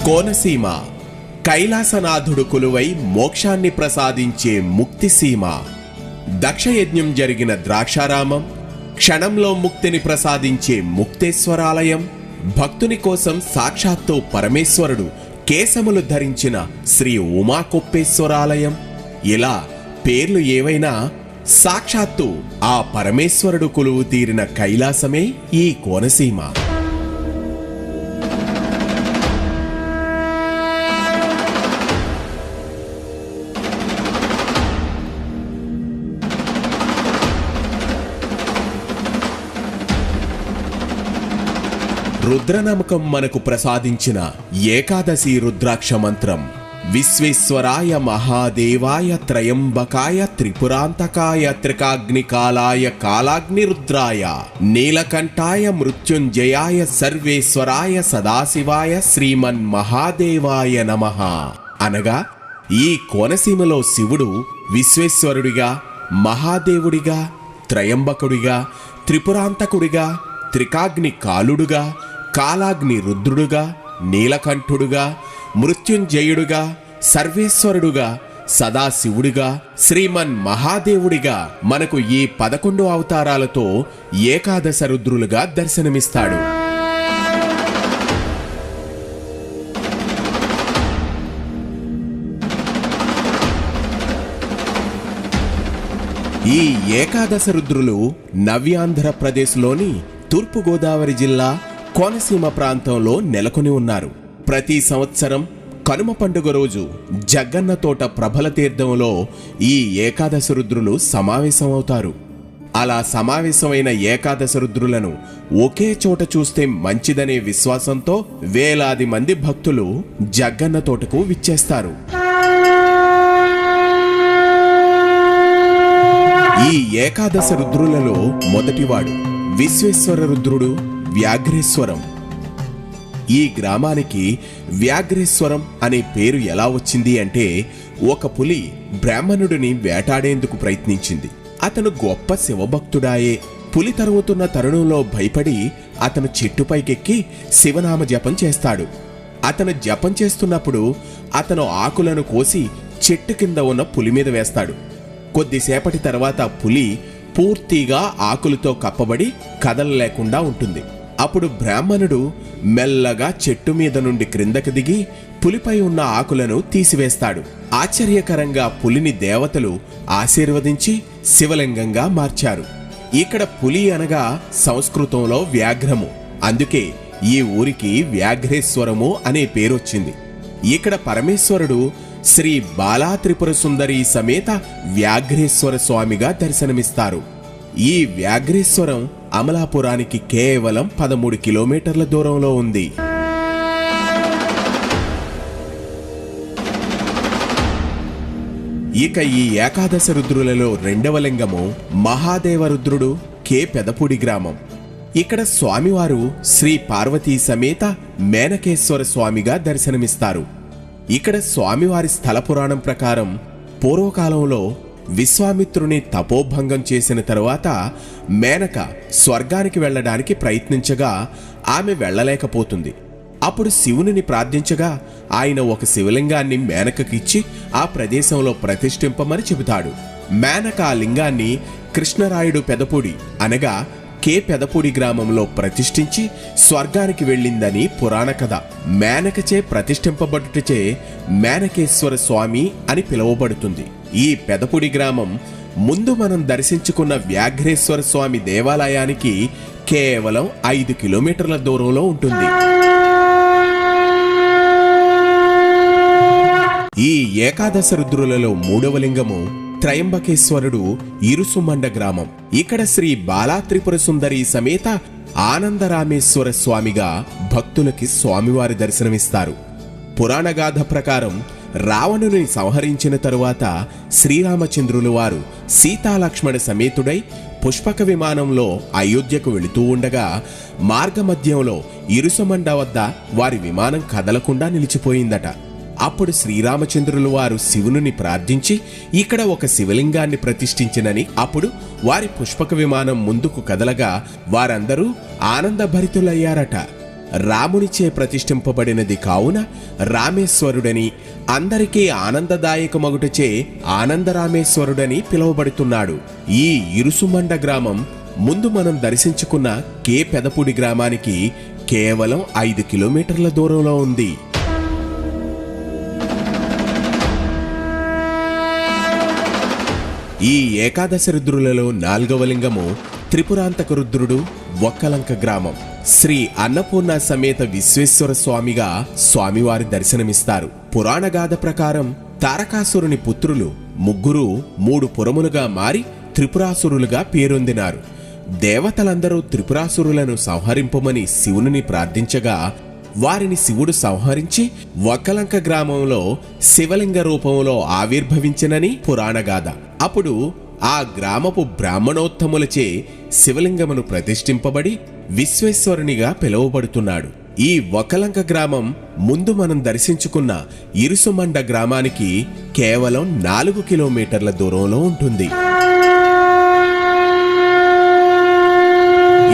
కోనసీమ కైలాసనాథుడు కొలువై మోక్షాన్ని ప్రసాదించే ముక్తిసీమ. దక్షయజ్ఞం జరిగిన ద్రాక్షారామం, క్షణంలో ముక్తిని ప్రసాదించే ముక్తేశ్వరాలయం, భక్తుని కోసం సాక్షాత్తు పరమేశ్వరుడు కేశములు ధరించిన శ్రీ ఉమాకొప్పేశ్వరాలయం. ఇలా పేర్లు ఏవైనా సాక్షాత్తు ఆ పరమేశ్వరుడు కొలువు తీరిన కైలాసమే ఈ కోనసీమ. రుద్రనమకం మనకు ప్రసాదించిన ఏకాదశి రుద్రాక్ష మంత్రం విశ్వేశ్వరాయ మహాదేవాయ త్రయంబకాయ త్రిపురాంతకాయ త్రికాగ్నికాలాయ కాలాగ్నిరుద్రాయ నీలకంఠాయ మృత్యుంజయాయ సర్వేశ్వరాయ సదాశివాయ శ్రీమన్ మహాదేవాయ నమః అనగా ఈ కోనసీమలో శివుడు విశ్వేశ్వరుడిగా, మహాదేవుడిగా, త్రయంబకుడిగా, త్రిపురాంతకుడిగా, త్రికాగ్ని కాలుడుగా, కాలాగ్ని రుద్రుడుగా, నీలకంఠుడుగా, మృత్యుంజయుడుగా, సర్వేశ్వరుడుగా, సదాశివుడిగా, శ్రీమన్ మహాదేవుడిగా మనకు ఈ 11 అవతారాలతో ఏకాదశ రుద్రులుగా దర్శనమిస్తాడు. ఈ ఏకాదశ రుద్రులు నవ్యాంధ్రప్రదేశ్లోని తూర్పుగోదావరి జిల్లా కోనసీమ ప్రాంతంలో నెలకొని ఉన్నారు. ప్రతి సంవత్సరం కనుమ పండుగ రోజు జగ్గన్న తోట ప్రభల తీర్థంలో ఈ ఏకాదశ రుద్రులు సమావేశమవుతారు. అలా సమావేశమైన ఏకాదశ రుద్రులను ఒకే చోట చూస్తే మంచిదనే విశ్వాసంతో వేలాది మంది భక్తులు జగ్గన్న తోటకు విచ్చేస్తారు. ఈ ఏకాదశ రుద్రులలో మొదటివాడు విశ్వేశ్వర రుద్రుడు వ్యాఘ్రేశ్వరం. ఈ గ్రామానికి వ్యాఘ్రేశ్వరం అనే పేరు ఎలా వచ్చింది అంటే, ఒక పులి బ్రాహ్మణుడిని వేటాడేందుకు ప్రయత్నించింది. అతను గొప్ప శివభక్తుడాయే. పులి తరుముతున్న తరుణంలో భయపడి అతను చెట్టుపైకెక్కి శివనామ జపం చేస్తాడు. అతను జపం చేస్తున్నప్పుడు అతను ఆకులను కోసి చెట్టు కింద ఉన్న పులి మీద వేస్తాడు. కొద్దిసేపటి తర్వాత పులి పూర్తిగా ఆకులతో కప్పబడి కదలలేకుండా ఉంటుంది. అప్పుడు బ్రాహ్మణుడు మెల్లగా చెట్టు మీద నుండి క్రిందకి దిగి పులిపై ఉన్న ఆకులను తీసివేస్తాడు. ఆశ్చర్యకరంగా పులిని దేవతలు ఆశీర్వదించి శివలింగంగా మార్చారు. ఇక్కడ పులి అనగా సంస్కృతంలో వ్యాఘ్రము. అందుకే ఈ ఊరికి వ్యాఘ్రేశ్వరము అనే పేరొచ్చింది. ఇక్కడ పరమేశ్వరుడు శ్రీ బాలా త్రిపుర సుందరి సమేత వ్యాఘ్రేశ్వర స్వామిగా దర్శనమిస్తారు. ఈ వ్యాఘ్రేశ్వరం అమలాపురానికి కేవలం 13 కిలోమీటర్ల దూరంలో ఉంది. ఇక ఈ ఏకాదశ రుద్రులలో రెండవ లింగము మహాదేవ రుద్రుడు కె పెదపూడి గ్రామం. ఇక్కడ స్వామివారు శ్రీ పార్వతీ సమేత మేనకేశ్వర స్వామిగా దర్శనమిస్తారు. ఇక్కడ స్వామివారి స్థల పురాణం ప్రకారం పూర్వకాలంలో విశ్వామిత్రుని తపోభంగం చేసిన తరువాత మేనక స్వర్గానికి వెళ్లడానికి ప్రయత్నించగా ఆమె వెళ్లలేకపోతుంది. అప్పుడు శివునిని ప్రార్థించగా ఆయన ఒక శివలింగాన్ని మేనకకిచ్చి ఆ ప్రదేశంలో ప్రతిష్ఠింపమని చెబుతాడు. మేనక ఆ లింగాన్ని కృష్ణరాయుడు పెదపూడి అనగా కె పెదపూడి గ్రామంలో ప్రతిష్ఠించి స్వర్గానికి వెళ్ళిందని పురాణ కథ. మేనకచే ప్రతిష్ఠింపబడుటచే మేనకేశ్వర స్వామి అని పిలువబడుతుంది. ఈ పెదపూడి గ్రామం ముందు మనం దర్శించుకున్న వ్యాఘ్రేశ్వర స్వామి దేవాలయానికి కేవలం 5 కిలోమీటర్ల దూరంలో ఉంటుంది. ఈ ఏకాదశ రుద్రులలో మూడవ లింగము త్రయంబకేశ్వరుడు ఇరుసుమండ గ్రామం. ఇక్కడ శ్రీ బాలా త్రిపుర సుందరి సమేత ఆనందరామేశ్వర స్వామిగా భక్తులకి స్వామివారి దర్శనమిస్తారు. పురాణగాథ ప్రకారం రావణుని సంహరించిన తరువాత శ్రీరామచంద్రులు వారు సీతాలక్ష్మణ సమేతుడై పుష్పక విమానంలో అయోధ్యకు వెళుతూ ఉండగా మార్గమధ్యంలో ఇరుసుమండ వద్ద వారి విమానం కదలకుండా నిలిచిపోయిందట. అప్పుడు శ్రీరామచంద్రులు వారు శివుని ప్రార్థించి ఇక్కడ ఒక శివలింగాన్ని ప్రతిష్ఠించినని, అప్పుడు వారి పుష్పక విమానం ముందుకు కదలగా వారందరూ ఆనందభరితులయ్యారట. రామునిచే ప్రతిష్ఠింపబడినది కావున రామేశ్వరుడని, అందరికీ ఆనందదాయకమగుటచే ఆనందరామేశ్వరుడని పిలువబడుతున్నాడు. ఈ ఇరుసుమండ గ్రామం ముందు మనం దర్శించుకున్న కే పెదపూడి గ్రామానికి కేవలం 5 కిలోమీటర్ల దూరంలో ఉంది. ఈ ఏకాదశి రుద్రులలో 4వ లింగము త్రిపురాంతక రుద్రుడు, ఒక్కలంక గ్రామం. శ్రీ అన్నపూర్ణ సమేత విశ్వేశ్వర స్వామిగా స్వామివారి దర్శనమిస్తారు. పురాణగాథ ప్రకారం తారకాసురుని పుత్రులు ముగ్గురు 3 పురములుగా మారి త్రిపురాసురులుగా పేరొందినారు. దేవతలందరూ త్రిపురాసురులను సంహరింపమని శివుని ప్రార్థించగా వారిని శివుడు సంహరించి ఒక్కలంక గ్రామంలో శివలింగ రూపంలో ఆవిర్భవించినని పురాణగాథ. అప్పుడు ఆ గ్రామపు బ్రాహ్మణోత్తములచే శివలింగమును ప్రతిష్ఠింపబడి విశ్వేశ్వరునిగా పిలువబడుతున్నాడు. ఈ ఒక్కలంక గ్రామం ముందు మనం దర్శించుకున్న ఇరుసుమండ గ్రామానికి కేవలం 4 కిలోమీటర్ల దూరంలో ఉంటుంది.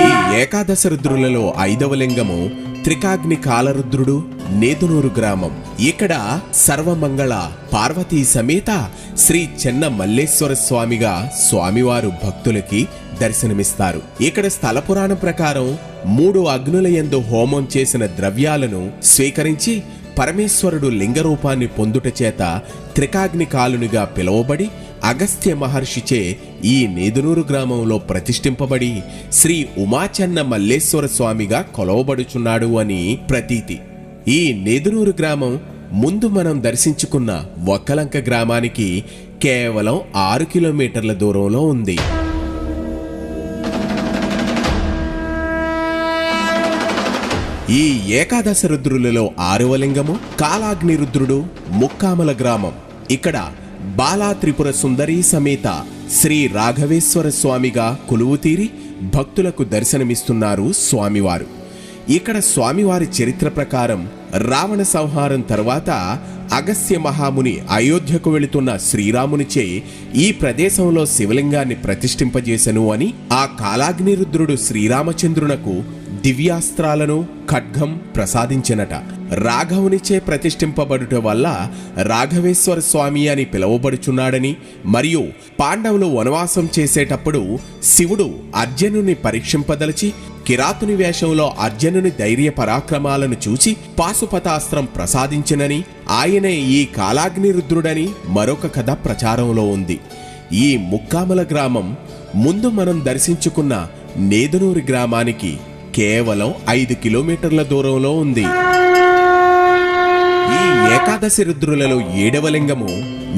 ఈ ఏకాదశ రుద్రులలో 5వ లింగము త్రికాగ్ని కాలరుద్రుడు, నేదునూరు గ్రామం. ఇక్కడ సర్వమంగళ పార్వతీ సమేత శ్రీ చెన్న మల్లేశ్వర స్వామిగా స్వామివారు భక్తులకి దర్శనమిస్తారు. ఇక్కడ స్థల పురాణం ప్రకారం 3 అగ్నుల యందు హోమం చేసిన ద్రవ్యాలను స్వీకరించి పరమేశ్వరుడు లింగరూపాన్ని పొందుట చేత త్రికాగ్ని కాలునిగా పిలువబడి అగస్త్య మహర్షిచే ఈ నేదునూరు గ్రామంలో ప్రతిష్ఠింపబడి శ్రీ ఉమాచెన్న మల్లేశ్వర స్వామిగా కొలవబడుచున్నాడు అని ప్రతీతి. ఈ నేదునూరు గ్రామం ముందు మనం దర్శించుకున్న ఒక్కలంక గ్రామానికి కేవలం 6 కిలోమీటర్ల దూరంలో ఉంది. ఈ ఏకాదశ రుద్రులలో 6వ లింగము కాలాగ్ని రుద్రుడు, ముక్కామల గ్రామం. ఇక్కడ బాలా త్రిపుర సుందరీ సమేత శ్రీ రాఘవేశ్వర స్వామిగా కొలువుతీరి భక్తులకు దర్శనమిస్తున్నారు స్వామివారు. ఇక్కడ స్వామివారి చరిత్ర ప్రకారం రావణ సంహారం తర్వాత అగస్త్య మహాముని అయోధ్యకు వెళుతున్న శ్రీరామునిచే ఈ ప్రదేశంలో శివలింగాన్ని ప్రతిష్ఠింపజేసెను అని ఆ కాలాగ్ని రుద్రుడు శ్రీరామచంద్రునకు దివ్యాస్త్రాలను, ఖడ్గం ప్రసాదించినట. రాఘవునిచే ప్రతిష్ఠింపబడుట వల్ల రాఘవేశ్వర స్వామి అని పిలువబడుచున్నాడని, మరియు పాండవులు వనవాసం చేసేటప్పుడు శివుడు అర్జునుని పరీక్షింపదలిచి కిరాతుని వేషంలో అర్జునుని ధైర్య పరాక్రమాలను చూచి పాశుపతాస్త్రం ప్రసాదించినని, ఆయనే ఈ కాలాగ్ని రుద్రుడని మరొక కథ ప్రచారంలో ఉంది. ఈ ముక్కామల గ్రామం ముందు మనం దర్శించుకున్న నేదునూరి గ్రామానికి కేవలం 5 కిలోమీటర్ల దూరంలో ఉంది. ఈ ఏకాదశి రుద్రులలో 7వ లింగము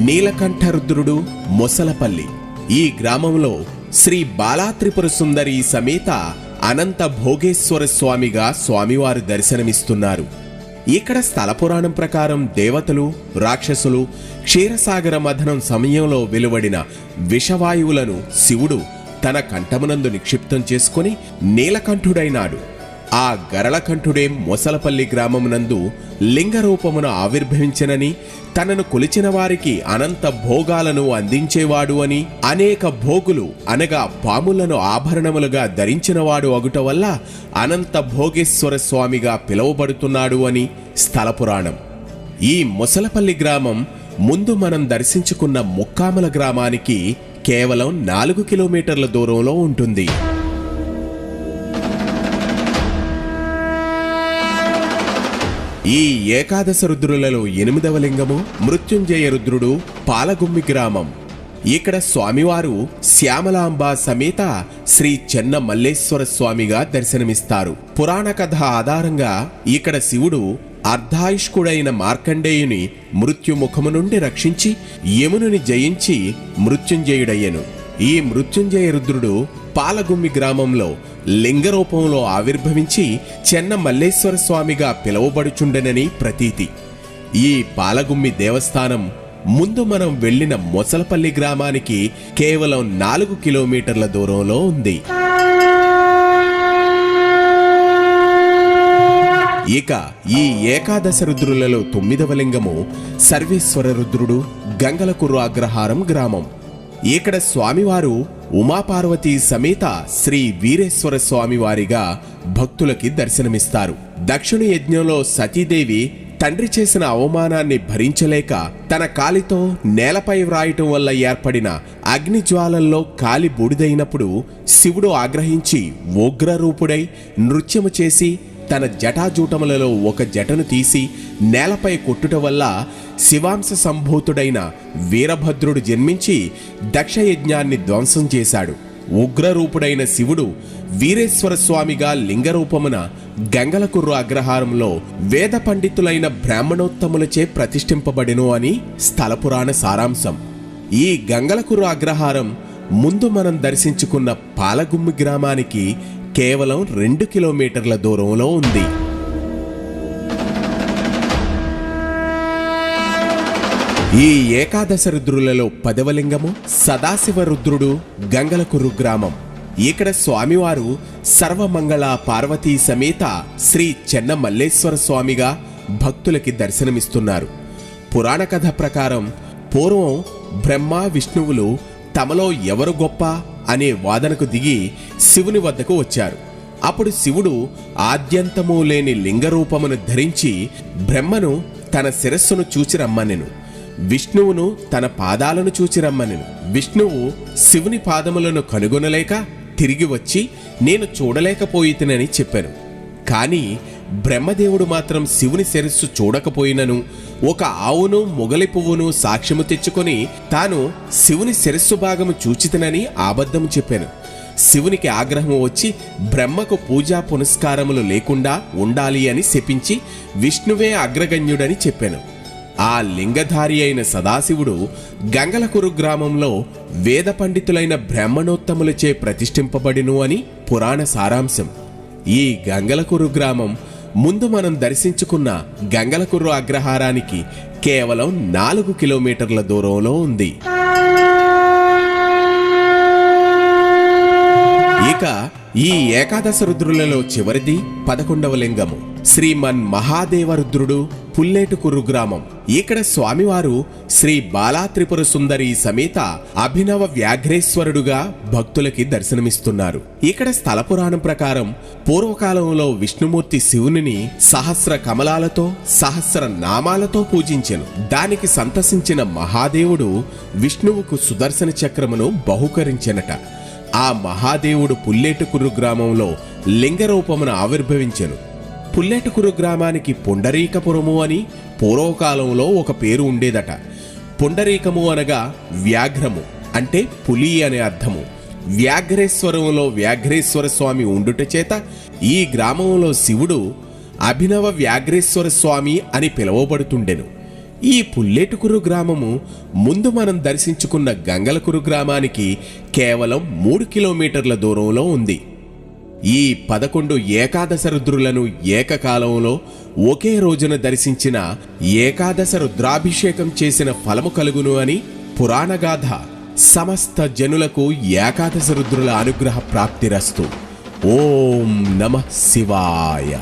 నీలకంఠ రుద్రుడు, మొసలపల్లి. ఈ గ్రామంలో శ్రీ బాలా త్రిపుర సుందరి సమేత అనంత భోగేశ్వర స్వామిగా స్వామివారు దర్శనమిస్తున్నారు. ఇక్కడ స్థల పురాణం ప్రకారం దేవతలు, రాక్షసులు క్షీరసాగర మథనం సమయంలో వెలువడిన విషవాయువులను శివుడు తన కంఠమునందు నిక్షిప్తం చేసుకుని నీలకంఠుడైనాడు. ఆ గరళకంఠుడే మొసలపల్లి గ్రామమునందు లింగరూపమును ఆవిర్భవించనని, తనను కొలిచిన వారికి అనంత భోగాలను అందించేవాడు అని, అనేక భోగులు అనగా పాములను ఆభరణములుగా ధరించినవాడు అగుట వల్ల అనంత భోగేశ్వర స్వామిగా పిలువబడుతున్నాడు అని స్థల పురాణం. ఈ మొసలపల్లి గ్రామం ముందు మనం దర్శించుకున్న ముక్కామల గ్రామానికి కేవలం 4 కిలోమీటర్ల దూరంలో ఉంటుంది. ఈ ఏకాదశ రుద్రులలో 8వ లింగము మృత్యుంజయ రుద్రుడు, పాలగుమ్మి గ్రామం. ఇక్కడ స్వామివారు శ్యామలాంబ సమేత శ్రీ చెన్న మల్లేశ్వర స్వామిగా దర్శనమిస్తారు. పురాణ కథ ఆధారంగా ఇక్కడ శివుడు అర్ధాయుష్కుడైన మార్కండేయుని మృత్యుముఖము నుండి రక్షించి యమునుని జయించి మృత్యుంజయుడయ్యను. ఈ మృత్యుంజయ రుద్రుడు పాలగుమ్మి గ్రామంలో లింగరూపంలో ఆవిర్భవించి చెన్న మల్లేశ్వర స్వామిగా పిలువబడుచుండెనని ప్రతీతి. ఈ పాలగుమ్మి దేవస్థానం ముందు మనం వెళ్లిన మొసలపల్లి గ్రామానికి కేవలం 4 కిలోమీటర్ల దూరంలో ఉంది. ఇక ఈ ఏకాదశ రుద్రులలో 9వ లింగము సర్వేశ్వర రుద్రుడు, గంగలకుర్రు అగ్రహారం గ్రామం. ఇక్కడ స్వామివారు ఉమాపార్వతీ సమేత శ్రీ వీరేశ్వర స్వామివారిగా భక్తులకి దర్శనమిస్తారు. దక్షిణ యజ్ఞంలో సతీదేవి తండ్రి చేసిన అవమానాన్ని భరించలేక తన కాలితో నేలపై వ్రాయటం వల్ల ఏర్పడిన అగ్నిజ్వాలల్లో కాలి బూడిదైనప్పుడు శివుడు ఆగ్రహించి ఉగ్రరూపుడై నృత్యము చేసి తన జటాజూటములలో ఒక జటను తీసి నేలపై కొట్టుట వల్ల శివాంశ సంభూతుడైన వీరభద్రుడు జన్మించి దక్షయజ్ఞాన్ని ధ్వంసం చేశాడు. ఉగ్రరూపుడైన శివుడు వీరేశ్వర స్వామిగా లింగరూపమున గంగలకుర్రు అగ్రహారంలో వేద పండితులైన బ్రాహ్మణోత్తములచే ప్రతిష్ఠింపబడెను అని స్థలపురాణ సారాంశం. ఈ గంగలకుర్రు అగ్రహారం ముందు మనం దర్శించుకున్న పాలగుమ్మి గ్రామానికి కేవలం 2 కిలోమీటర్ల దూరంలో ఉంది. ఈ ఏకాదశ రుద్రులలో 10వ లింగము సదాశివ రుద్రుడు, గంగలకుర్రు గ్రామం. ఇక్కడ స్వామివారు సర్వమంగళ పార్వతీ సమేత శ్రీ చెన్న మల్లేశ్వర స్వామిగా భక్తులకి దర్శనమిస్తున్నారు. పురాణ కథ ప్రకారం పూర్వం బ్రహ్మ విష్ణువులు తమలో ఎవరు గొప్ప అనే వాదనకు దిగి శివుని వద్దకు వచ్చారు. అప్పుడు శివుడు ఆద్యంతము లేని లింగరూపమును ధరించి బ్రహ్మను తన శిరస్సును చూచి రమ్మనెను, విష్ణువును తన పాదాలను చూచి రమ్మనెను. విష్ణువు శివుని పాదములను కనుగొనలేక తిరిగి వచ్చి నేను చూడలేకపోయితినని చెప్పాను. కాని బ్రహ్మదేవుడు మాత్రం శివుని శిరస్సు చూడకపోయినను ఒక ఆవును మొగలి పువ్వును సాక్ష్యము తెచ్చుకొని తాను శివుని శిరస్సు భాగము చూచితనని అబద్ధము చెప్పాను. శివునికి ఆగ్రహం వచ్చి బ్రహ్మకు పూజా పునస్కారములు లేకుండా ఉండాలి అని శపించి విష్ణువే అగ్రగణ్యుడని చెప్పాను. ఆ లింగధారి అయిన సదాశివుడు గంగలకుర్రు గ్రామంలో వేద పండితులైన బ్రాహ్మణోత్తములచే ప్రతిష్ఠింపబడిను అని పురాణ సారాంశం. ఈ గంగలకుర్రు గ్రామం ముందు మనం దర్శించుకున్న గంగలకుర్రు అగ్రహారానికి కేవలం 4 కిలోమీటర్ల దూరంలో ఉంది. ఇక ఈ ఏకాదశ రుద్రులలో చివరిది 11వ లింగము శ్రీమన్ మహాదేవ రుద్రుడు, పుల్లేటుకుర్రు గ్రామం. ఇక్కడ స్వామివారు శ్రీ బాలా త్రిపుర సుందరి సమేత అభినవ వ్యాఘ్రేశ్వరుడుగా భక్తులకి దర్శనమిస్తున్నారు. ఇక్కడ స్థల పురాణం ప్రకారం పూర్వకాలంలో విష్ణుమూర్తి శివునిని సహస్ర కమలాలతో సహస్ర నామాలతో పూజించెను. దానికి సంతసించిన మహాదేవుడు విష్ణువుకు సుదర్శన చక్రమును బహుకరించెనట. ఆ మహాదేవుడు పుల్లేటుకుర్రు గ్రామంలో లింగరూపమున ఆవిర్భవించెను. పుల్లేటుకుర్రు గ్రామానికి పుండరీకపురము అని పూర్వకాలంలో ఒక పేరు ఉండేదట. పుండరీకము అనగా వ్యాఘ్రము అంటే పులి అనే అర్థము. వ్యాఘ్రేశ్వరంలో వ్యాఘ్రేశ్వర స్వామి ఉండుట చేత ఈ గ్రామంలో శివుడు అభినవ వ్యాఘ్రేశ్వర స్వామి అని పిలువబడుతుండెను. ఈ పుల్లేటుకుర్రు గ్రామము ముందు మనం దర్శించుకున్న గంగలకుర్రు గ్రామానికి కేవలం 3 కిలోమీటర్ల దూరంలో ఉంది. ఈ 11 ఏకాదశ రుద్రులను ఏకకాలంలో ఒకే రోజున దర్శించిన ఏకాదశ రుద్రాభిషేకం చేసిన ఫలము కలుగును అని పురాణగాథ. సమస్త జనులకు ఏకాదశ రుద్రుల అనుగ్రహ ప్రాప్తిరస్తు. ఓం నమః శివాయ.